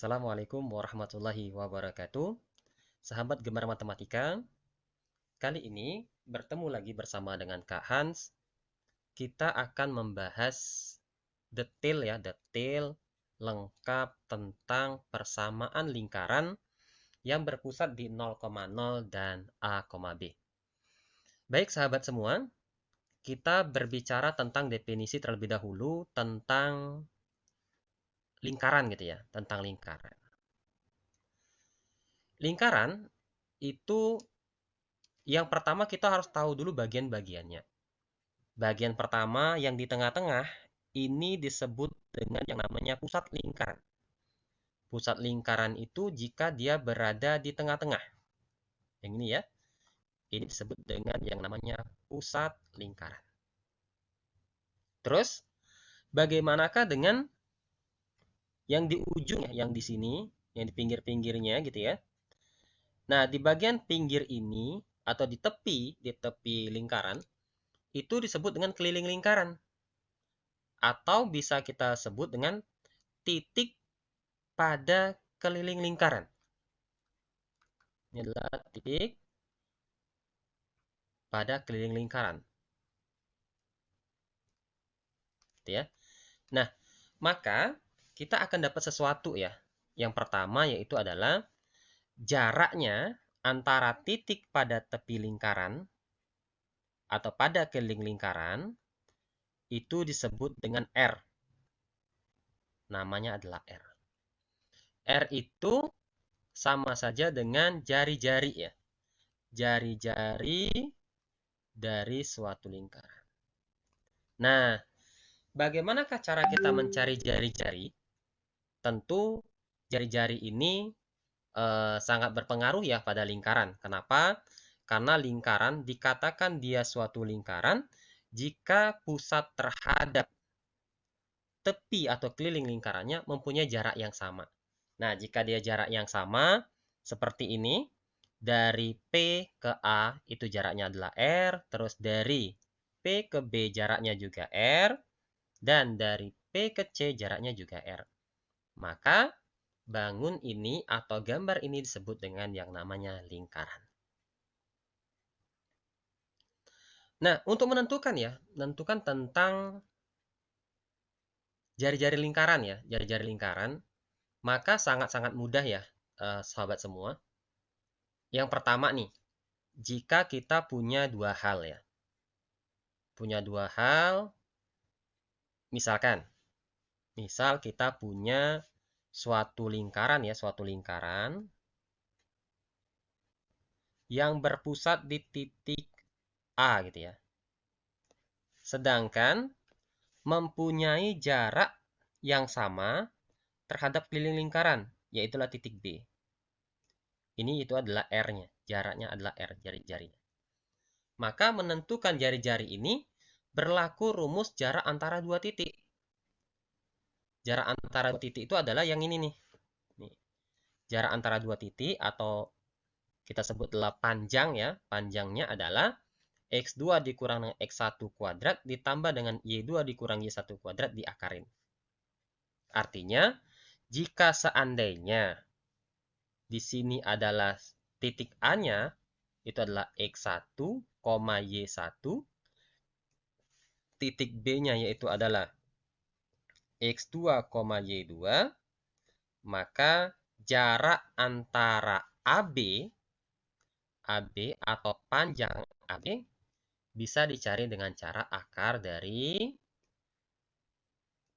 Assalamualaikum warahmatullahi wabarakatuh. Sahabat gemar matematika, kali ini bertemu lagi bersama dengan Kak Hans. Kita akan membahas detail lengkap tentang persamaan lingkaran yang berpusat di 0,0 dan A, B. Baik sahabat semua, kita berbicara tentang definisi terlebih dahulu tentang lingkaran gitu ya, tentang lingkaran. Lingkaran itu yang pertama kita harus tahu dulu bagian-bagiannya. Bagian pertama yang di tengah-tengah ini disebut dengan yang namanya pusat lingkaran. Pusat lingkaran itu jika dia berada di tengah-tengah. Yang ini ya. Ini disebut dengan yang namanya pusat lingkaran. Terus bagaimanakah dengan yang di ujung ya, yang di sini, yang di pinggir-pinggirnya gitu ya. Nah, di bagian pinggir ini atau di tepi lingkaran itu disebut dengan keliling lingkaran. Atau bisa kita sebut dengan titik pada keliling lingkaran. Ini adalah titik pada keliling lingkaran. Gitu ya. Nah, maka kita akan dapat sesuatu ya. Yang pertama yaitu adalah jaraknya antara titik pada tepi lingkaran atau pada keliling lingkaran itu disebut dengan R. Namanya adalah R. R itu sama saja dengan jari-jari ya. Jari-jari dari suatu lingkaran. Nah, bagaimanakah cara kita mencari jari-jari? Tentu jari-jari ini sangat berpengaruh ya pada lingkaran. Kenapa? Karena lingkaran dikatakan dia suatu lingkaran jika pusat terhadap tepi atau keliling lingkarannya mempunyai jarak yang sama. Nah, jika dia jarak yang sama, seperti ini, dari P ke A itu jaraknya adalah R, terus dari P ke B jaraknya juga R, dan dari P ke C jaraknya juga R. Maka, bangun ini atau gambar ini disebut dengan yang namanya lingkaran. Nah, untuk menentukan ya, menentukan tentang jari-jari lingkaran ya, jari-jari lingkaran, maka sangat-sangat mudah ya, sahabat semua. Yang pertama nih, jika kita punya dua hal ya. Punya dua hal, misalkan, misal kita punya suatu lingkaran ya, suatu lingkaran yang berpusat di titik A gitu ya. Sedangkan mempunyai jarak yang sama terhadap keliling lingkaran, yaitu titik B. Ini itu adalah R-nya, jaraknya adalah R, jari-jarinya. Maka menentukan jari-jari ini berlaku rumus jarak antara dua titik. Jarak antara dua titik itu adalah yang ini nih. Jarak antara dua titik atau kita sebutlah panjang ya. Panjangnya adalah X2 dikurang dengan X1 kuadrat ditambah dengan Y2 dikurang Y1 kuadrat diakarin. Artinya, jika seandainya di sini adalah titik A-nya, itu adalah X1, Y1, titik B-nya yaitu adalah X2, Y2, maka jarak antara AB atau panjang AB bisa dicari dengan cara akar dari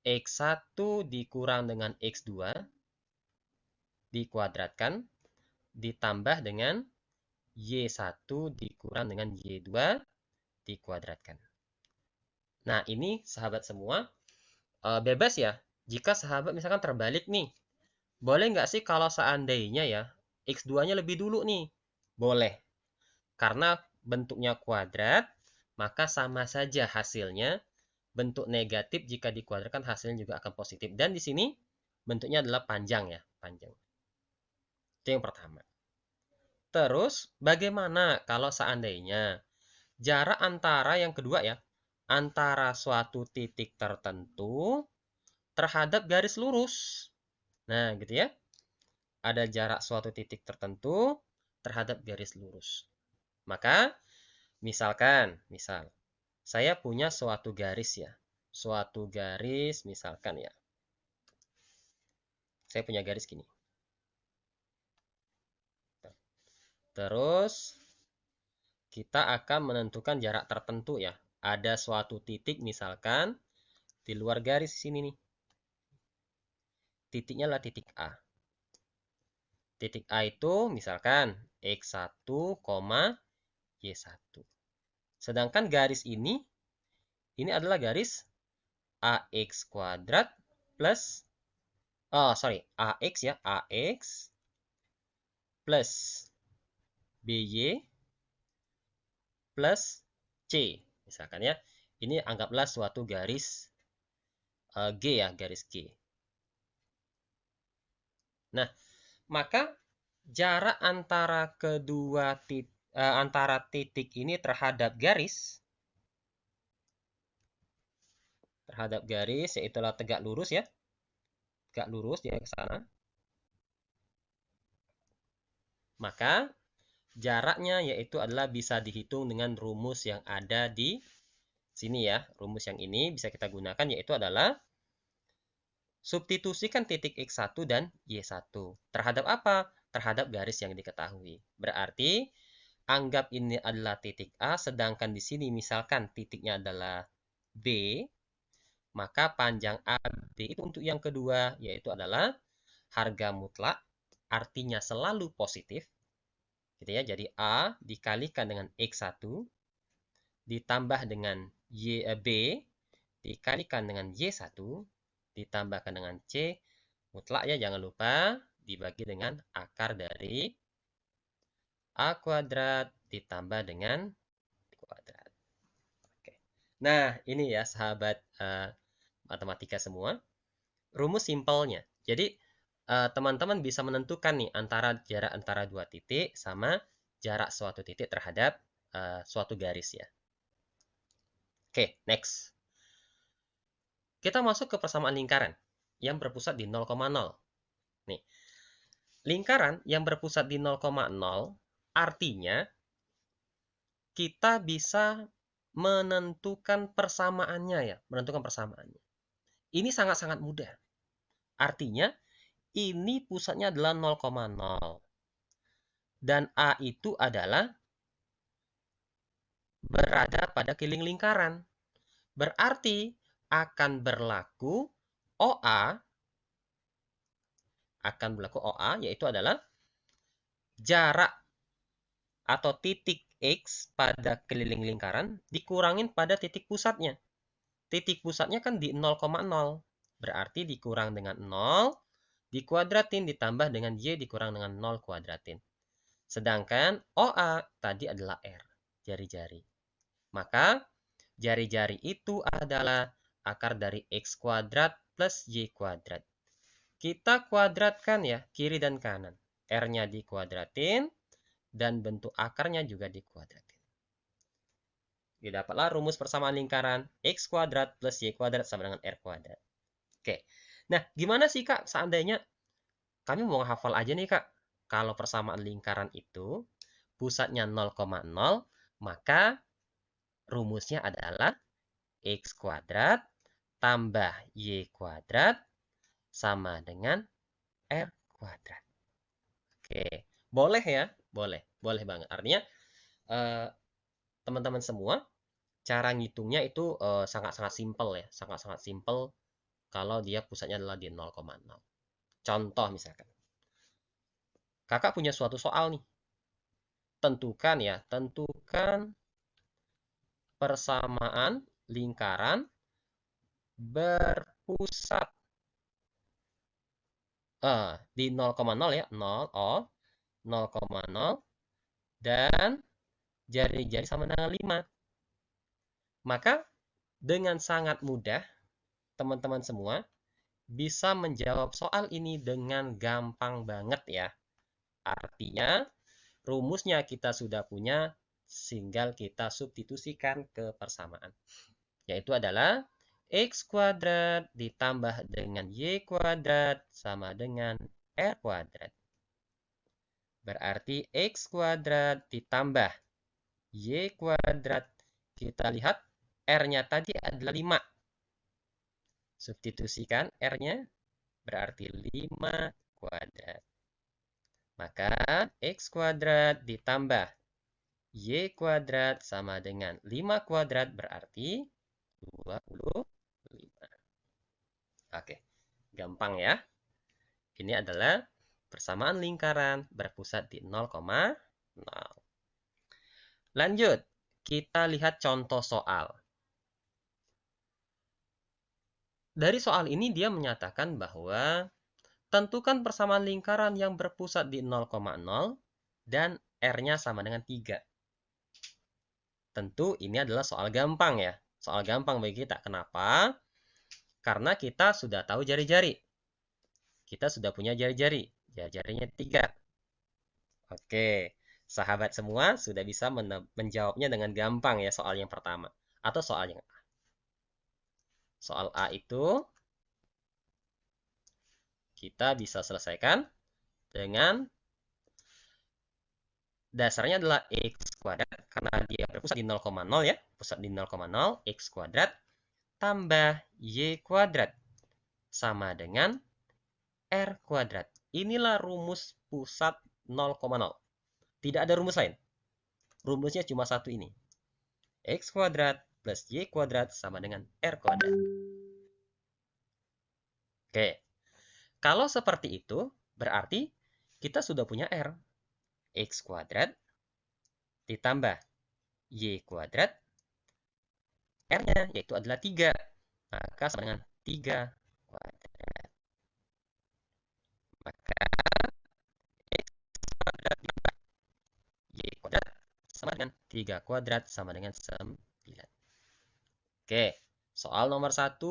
X1 dikurang dengan X2 dikuadratkan ditambah dengan Y1 dikurang dengan Y2 dikuadratkan. Nah, ini sahabat semua bebas ya. Jika sahabat misalkan terbalik nih, boleh nggak sih kalau seandainya ya, X2-nya lebih dulu nih? Boleh. Karena bentuknya kuadrat, maka sama saja hasilnya. Bentuk negatif jika dikuadratkan hasilnya juga akan positif. Dan di sini bentuknya adalah panjang ya, panjang. Itu yang pertama. Terus, bagaimana kalau seandainya jarak antara yang kedua ya, antara suatu titik tertentu terhadap garis lurus. Nah, gitu ya. ada jarak suatu titik tertentu terhadap garis lurus. Maka, misal, saya punya suatu garis ya. Suatu garis, misalkan ya. Saya punya garis gini. Terus, kita akan menentukan jarak tertentu ya. Ada suatu titik misalkan di luar garis sini nih. Titiknya adalah titik A. Titik A itu misalkan X1, Y1. Sedangkan garis ini adalah garis AX kuadrat plus, AX ya, AX plus BY plus C. Misalkan ya, ini anggaplah suatu garis G ya, garis G. Nah, maka jarak antara antara titik ini terhadap garis yaitu tegak lurus ya. Tegak lurus dia ke sana. Maka jaraknya yaitu adalah bisa dihitung dengan rumus yang ada di sini ya. Rumus yang ini bisa kita gunakan yaitu adalah substitusikan titik X1 dan Y1. Terhadap apa? Terhadap garis yang diketahui. Berarti anggap ini adalah titik A, sedangkan di sini misalkan titiknya adalah B, maka panjang AB itu untuk yang kedua, yaitu adalah harga mutlak, artinya selalu positif. Gitu ya, jadi A dikalikan dengan X1, ditambah dengan B, dikalikan dengan Y1, ditambahkan dengan C, mutlak ya, jangan lupa, dibagi dengan akar dari A kuadrat ditambah dengan kuadrat. Oke. Nah, ini ya sahabat matematika semua. Rumus simpelnya. Jadi, teman-teman bisa menentukan nih antara jarak antara dua titik sama jarak suatu titik terhadap suatu garis ya. Oke, next. Kita masuk ke persamaan lingkaran yang berpusat di 0,0. Nih, lingkaran yang berpusat di 0,0 artinya kita bisa menentukan persamaannya ya, menentukan persamaannya. Ini sangat-sangat mudah. Artinya ini pusatnya adalah 0,0 dan A itu adalah berada pada keliling lingkaran. Berarti akan berlaku OA yaitu adalah jarak atau titik X pada keliling lingkaran dikurangin pada titik pusatnya. Titik pusatnya kan di 0,0. Berarti dikurang dengan 0, dikuadratin ditambah dengan Y dikurang dengan 0 kuadratin. Sedangkan OA tadi adalah R, jari-jari. Maka jari-jari itu adalah akar dari X kuadrat plus Y kuadrat. Kita kuadratkan ya, kiri dan kanan. R-nya dikuadratin, dan bentuk akarnya juga dikuadratin. Didapatlah rumus persamaan lingkaran X kuadrat plus Y kuadrat sama dengan R kuadrat. Oke, nah gimana sih Kak seandainya kami mau hafal aja nih Kak. Kalau persamaan lingkaran itu pusatnya 0,0, maka rumusnya adalah X kuadrat tambah Y kuadrat sama dengan R kuadrat. Oke, boleh ya? Boleh banget. Artinya teman-teman semua cara ngitungnya itu sangat-sangat simpel ya, sangat-sangat simpel kalau dia pusatnya adalah di 0,0. Contoh misalkan, kakak punya suatu soal nih, tentukan persamaan lingkaran berpusat di 0,0 ya, 0,0 dan jari-jari sama dengan 5. Maka dengan sangat mudah teman-teman semua bisa menjawab soal ini dengan gampang banget ya. Artinya rumusnya kita sudah punya, tinggal kita substitusikan ke persamaan. Yaitu adalah X kuadrat ditambah dengan Y kuadrat sama dengan R kuadrat. Berarti X kuadrat ditambah Y kuadrat. Kita lihat R-nya tadi adalah 5. Substitusikan R-nya berarti 5 kuadrat. Maka X kuadrat ditambah Y kuadrat sama dengan 5 kuadrat berarti 25. Oke, gampang ya. Ini adalah persamaan lingkaran berpusat di 0,0. Lanjut, kita lihat contoh soal. Dari soal ini dia menyatakan bahwa tentukan persamaan lingkaran yang berpusat di 0,0 dan R-nya sama dengan 3. Tentu ini adalah soal gampang ya. Soal gampang bagi kita. Kenapa? Karena kita sudah tahu jari-jari. Kita sudah punya jari-jari. Jari-jarinya 3. Oke, sahabat semua sudah bisa menjawabnya dengan gampang ya soal yang pertama. Atau soal yang A. Soal A itu kita bisa selesaikan dengan dasarnya adalah X kuadrat. Karena dia berpusat di 0,0 ya. Pusat di 0,0, X kuadrat tambah Y kuadrat sama dengan R kuadrat. Inilah rumus pusat 0,0. Tidak ada rumus lain. Rumusnya cuma satu ini. X kuadrat plus Y kuadrat sama dengan R kuadrat. Oke. Kalau seperti itu, berarti kita sudah punya R. X kuadrat ditambah Y kuadrat. R-nya yaitu adalah 3. Maka sama dengan 3 kuadrat. Maka X kuadrat ditambah Y kuadrat sama dengan 3 kuadrat sama dengan 9. Oke, soal nomor 1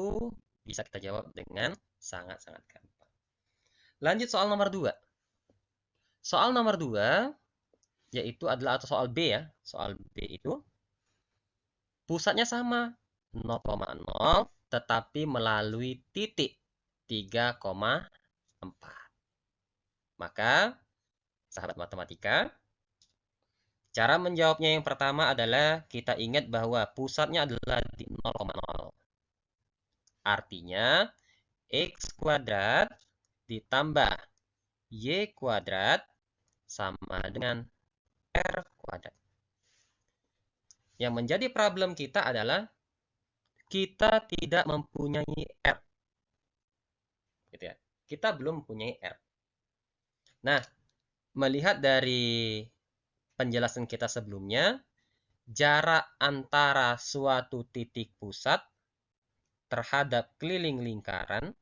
bisa kita jawab dengan sangat-sangat gampang. Lanjut soal nomor 2. Soal nomor 2 yaitu adalah atau soal B ya. Soal B itu pusatnya sama 0,0 tetapi melalui titik 3,4. Maka sahabat matematika, cara menjawabnya yang pertama adalah kita ingat bahwa pusatnya adalah di 0,0. Artinya X kuadrat ditambah Y kuadrat sama dengan R kuadrat. Yang menjadi problem kita adalah kita tidak mempunyai R. Gitu ya. Kita belum mempunyai R. Nah, melihat dari penjelasan kita sebelumnya, jarak antara suatu titik pusat terhadap keliling lingkaran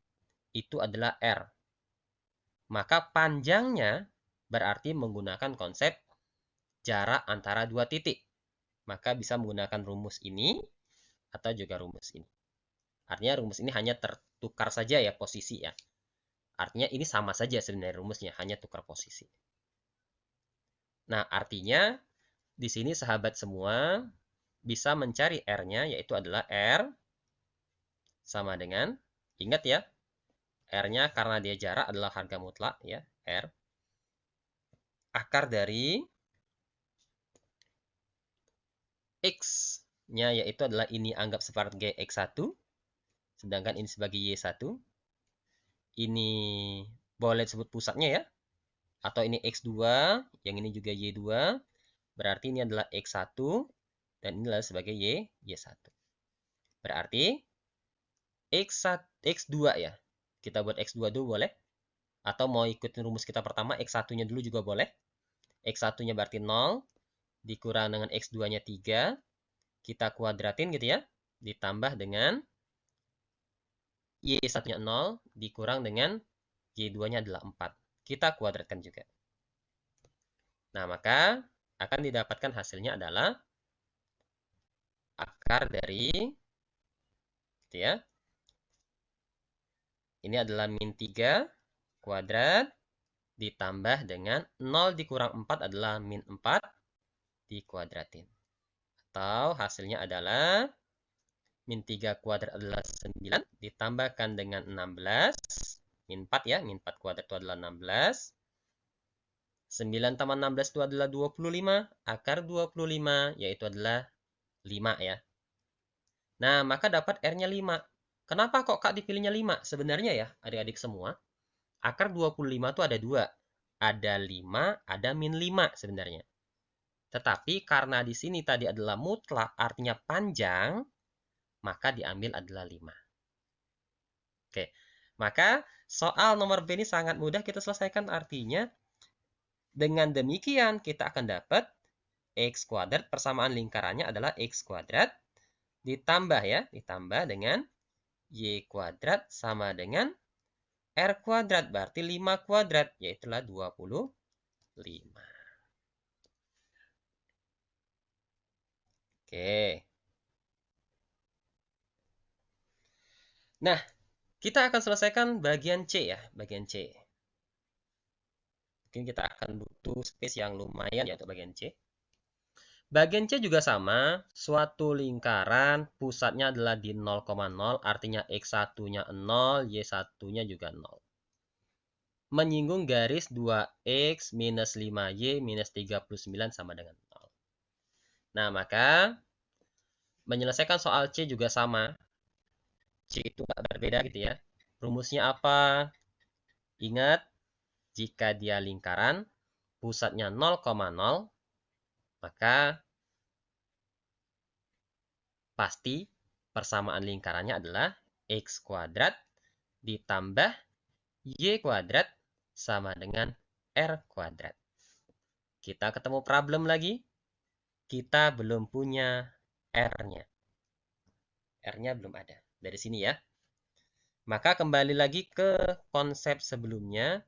itu adalah R. Maka panjangnya berarti menggunakan konsep jarak antara dua titik. Maka bisa menggunakan rumus ini atau juga rumus ini. Artinya rumus ini hanya tertukar saja ya posisi ya. Artinya ini sama saja sebenarnya rumusnya, hanya tukar posisi. Nah, artinya di sini sahabat semua bisa mencari R-nya yaitu adalah R sama dengan, ingat ya, R-nya karena dia jarak adalah harga mutlak ya, R. Akar dari X-nya yaitu adalah ini anggap sebagai X1, sedangkan ini sebagai Y1. Ini boleh disebut pusatnya ya, atau ini X2, yang ini juga Y2. Berarti ini adalah X1, dan ini adalah sebagai Y1. Berarti X2 ya, kita buat X2 dulu boleh. Atau mau ikutin rumus kita pertama, X1-nya dulu juga boleh. X1-nya berarti 0, dikurang dengan X2-nya 3, kita kuadratin gitu ya, ditambah dengan Y1-nya 0, dikurang dengan Y2-nya adalah 4. Kita kuadratkan juga. Nah, maka akan didapatkan hasilnya adalah akar dari, gitu ya, ini adalah min 3 kuadrat, ditambah dengan 0 dikurang 4 adalah min 4 dikuadratin. Atau hasilnya adalah min 3 kuadrat adalah 9 ditambahkan dengan 16. Min 4 ya, min 4 kuadrat itu adalah 16. 9 tambah 16 itu adalah 25. Akar 25 yaitu adalah 5 ya. Nah, maka dapat R-nya 5. Kenapa kok Kak dipilihnya 5? Sebenarnya ya, adik-adik semua, akar 25 itu ada 2. Ada 5, ada min 5 sebenarnya. Tetapi karena di sini tadi adalah mutlak, artinya panjang, maka diambil adalah 5. Oke, maka soal nomor B ini sangat mudah kita selesaikan, artinya dengan demikian kita akan dapat X kuadrat, persamaan lingkarannya adalah X kuadrat, ditambah ya, ditambah dengan Y kuadrat sama dengan R kuadrat, berarti 5 kuadrat, yaitulah 25. Oke. Nah, kita akan selesaikan bagian C ya, bagian C. Mungkin kita akan butuh space yang lumayan ya untuk bagian C. Bagian C juga sama, suatu lingkaran pusatnya adalah di 0,0, artinya X1-nya 0, Y1-nya juga 0. Menyinggung garis 2X minus 5Y minus 39 sama dengan 0. Nah, maka menyelesaikan soal C juga sama. C itu nggak berbeda gitu ya. Rumusnya apa? Ingat, jika dia lingkaran, pusatnya 0,0, maka pasti persamaan lingkarannya adalah X kuadrat ditambah Y kuadrat sama dengan R kuadrat. Kita ketemu problem lagi. Kita belum punya R-nya. R-nya belum ada. Dari sini ya. Maka kembali lagi ke konsep sebelumnya.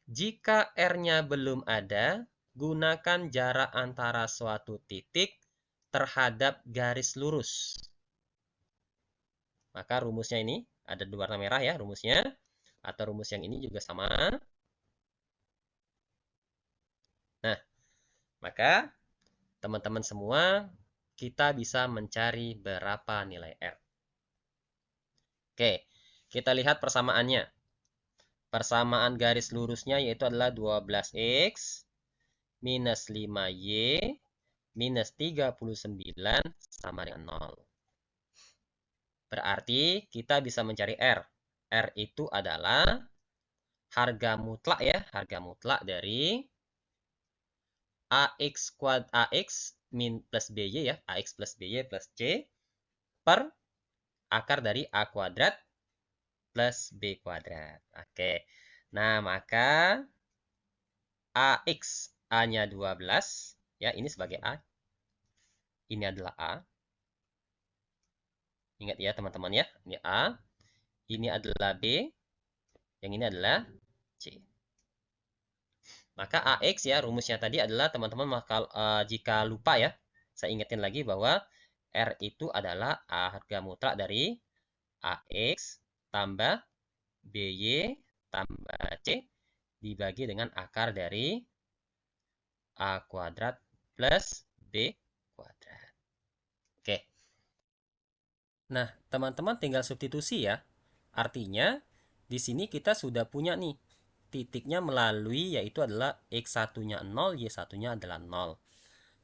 Jika R-nya belum ada, gunakan jarak antara suatu titik terhadap garis lurus. Maka rumusnya ini ada dua warna merah ya rumusnya. Atau rumus yang ini juga sama. Nah, maka teman-teman semua kita bisa mencari berapa nilai R. Oke, kita lihat persamaannya. Persamaan garis lurusnya yaitu adalah 12X minus 5Y minus 39 sama dengan 0. Berarti kita bisa mencari R. R itu adalah harga mutlak ya, harga mutlak dari AX min plus BY ya, AX plus BY plus C per akar dari A kuadrat plus B kuadrat. Oke. Nah, maka AX A-nya 12 ya, ini sebagai A. Ini adalah A. Ingat ya teman-teman ya, ini A. Ini adalah B. Yang ini adalah C. Maka AX ya, rumusnya tadi adalah teman-teman jika lupa ya, saya ingetin lagi bahwa R itu adalah harga mutlak dari AX tambah BY tambah C dibagi dengan akar dari A kuadrat plus B kuadrat. Oke. Nah, teman-teman tinggal substitusi ya. Artinya, di sini kita sudah punya nih titiknya melalui yaitu adalah X1-nya 0, Y1-nya adalah 0.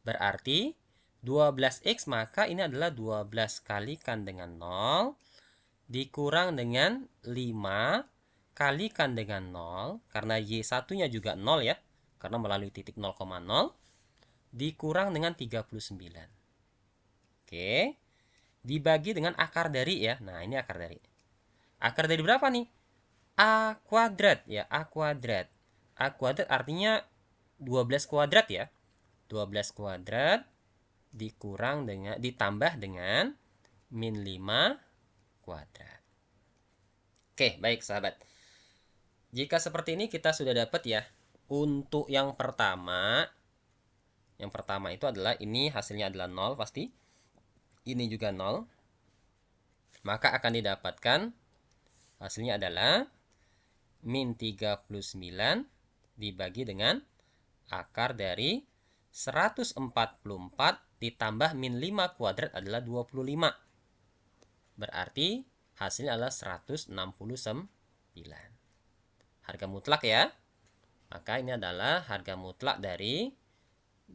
Berarti 12X maka ini adalah 12 kalikan dengan 0 dikurang dengan 5 kalikan dengan 0 karena Y1-nya juga 0 ya. Karena melalui titik 0,0 dikurang dengan 39. Oke. Dibagi dengan akar dari ya. Nah, ini akar dari. Akar dari berapa nih? A kuadrat ya, A kuadrat. A kuadrat artinya 12 kuadrat ya. 12 kuadrat dikurang dengan ditambah dengan min 5 kuadrat. Oke, baik sahabat. Jika seperti ini kita sudah dapat ya. Untuk yang pertama itu adalah ini hasilnya adalah 0 pasti. Ini juga 0. Maka akan didapatkan hasilnya adalah min 39 dibagi dengan akar dari 144 ditambah min 5 kuadrat adalah 25. Berarti hasilnya adalah 169. Harga mutlak ya. Maka ini adalah harga mutlak dari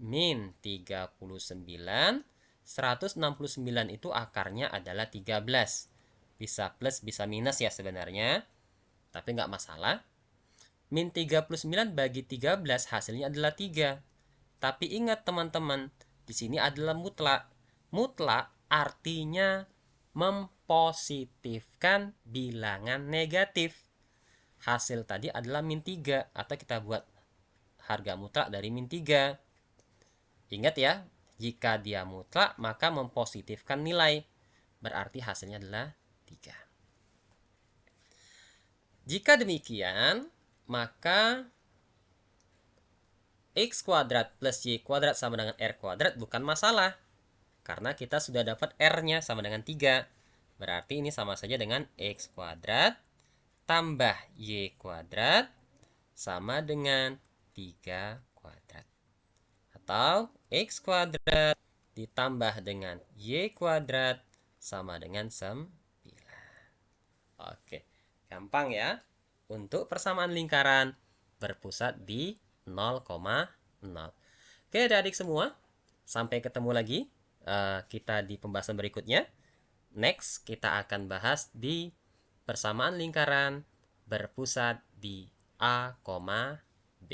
min 39. 169 itu akarnya adalah 13. Bisa plus, bisa minus ya sebenarnya. Tapi nggak masalah. Min 39 bagi 13 hasilnya adalah 3. Tapi ingat teman-teman, di sini adalah mutlak. Mutlak artinya mempositifkan bilangan negatif. Hasil tadi adalah min 3, atau kita buat harga mutlak dari min 3. Ingat ya, jika dia mutlak maka mempositifkan nilai. Berarti hasilnya adalah 3. Jika demikian, maka x kuadrat plus y kuadrat sama dengan r kuadrat bukan masalah. Karena kita sudah dapat r-nya sama dengan 3. Berarti ini sama saja dengan x kuadrat tambah y kuadrat sama dengan 3 kuadrat. Atau x kuadrat ditambah dengan y kuadrat sama dengan 9. Oke, gampang ya. Untuk persamaan lingkaran berpusat di 0,0. Oke, adik-adik semua. Sampai ketemu lagi kita di pembahasan berikutnya. Next, kita akan bahas di persamaan lingkaran berpusat di A, B.